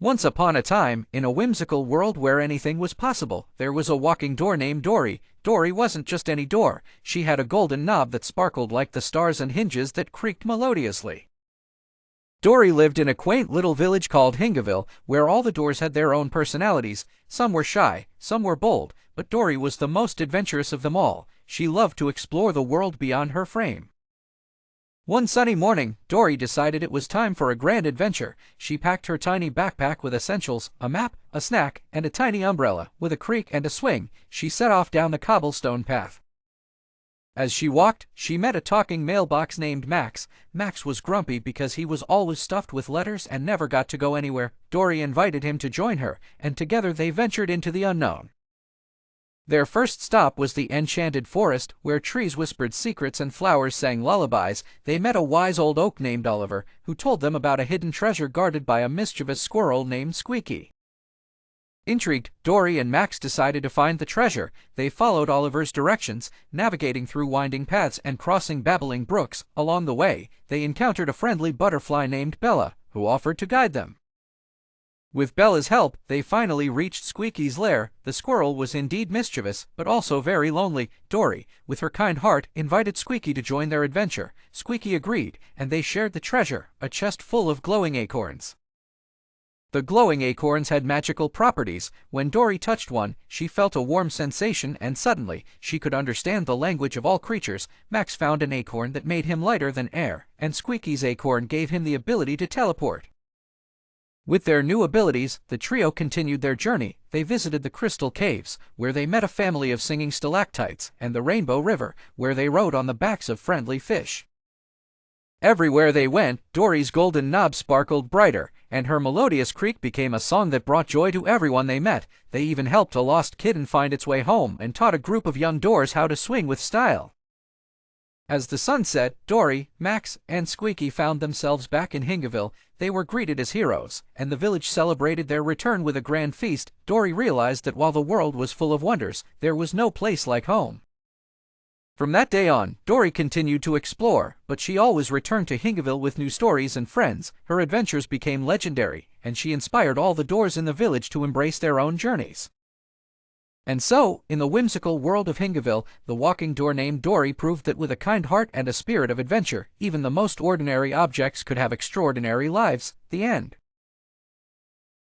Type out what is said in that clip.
Once upon a time, in a whimsical world where anything was possible, there was a walking door named Dory. Dory wasn't just any door, she had a golden knob that sparkled like the stars and hinges that creaked melodiously. Dory lived in a quaint little village called Hingaville, where all the doors had their own personalities. Some were shy, some were bold, but Dory was the most adventurous of them all. She loved to explore the world beyond her frame. One sunny morning, Dory decided it was time for a grand adventure. She packed her tiny backpack with essentials, a map, a snack, and a tiny umbrella. With a creak and a swing, she set off down the cobblestone path. As she walked, she met a talking mailbox named Max. Max was grumpy because he was always stuffed with letters and never got to go anywhere. Dory invited him to join her, and together they ventured into the unknown. Their first stop was the enchanted forest, where trees whispered secrets and flowers sang lullabies. They met a wise old oak named Oliver, who told them about a hidden treasure guarded by a mischievous squirrel named Squeaky. Intrigued, Dory and Max decided to find the treasure. They followed Oliver's directions, navigating through winding paths and crossing babbling brooks. Along the way, they encountered a friendly butterfly named Bella, who offered to guide them. With Bella's help, they finally reached Squeaky's lair. The squirrel was indeed mischievous, but also very lonely. Dory, with her kind heart, invited Squeaky to join their adventure. Squeaky agreed, and they shared the treasure, a chest full of glowing acorns. The glowing acorns had magical properties. When Dory touched one, she felt a warm sensation, and suddenly, she could understand the language of all creatures. Max found an acorn that made him lighter than air, and Squeaky's acorn gave him the ability to teleport. With their new abilities, the trio continued their journey. They visited the Crystal Caves, where they met a family of singing stalactites, and the Rainbow River, where they rode on the backs of friendly fish. Everywhere they went, Dory's golden knob sparkled brighter, and her melodious creak became a song that brought joy to everyone they met. They even helped a lost kitten find its way home and taught a group of young doors how to swing with style. As the sun set, Dory, Max, and Squeaky found themselves back in Hingaville. They were greeted as heroes, and the village celebrated their return with a grand feast. Dory realized that while the world was full of wonders, there was no place like home. From that day on, Dory continued to explore, but she always returned to Hingaville with new stories and friends. Her adventures became legendary, and she inspired all the doors in the village to embrace their own journeys. And so, in the whimsical world of Hingaville, the walking door named Dory proved that with a kind heart and a spirit of adventure, even the most ordinary objects could have extraordinary lives. The end.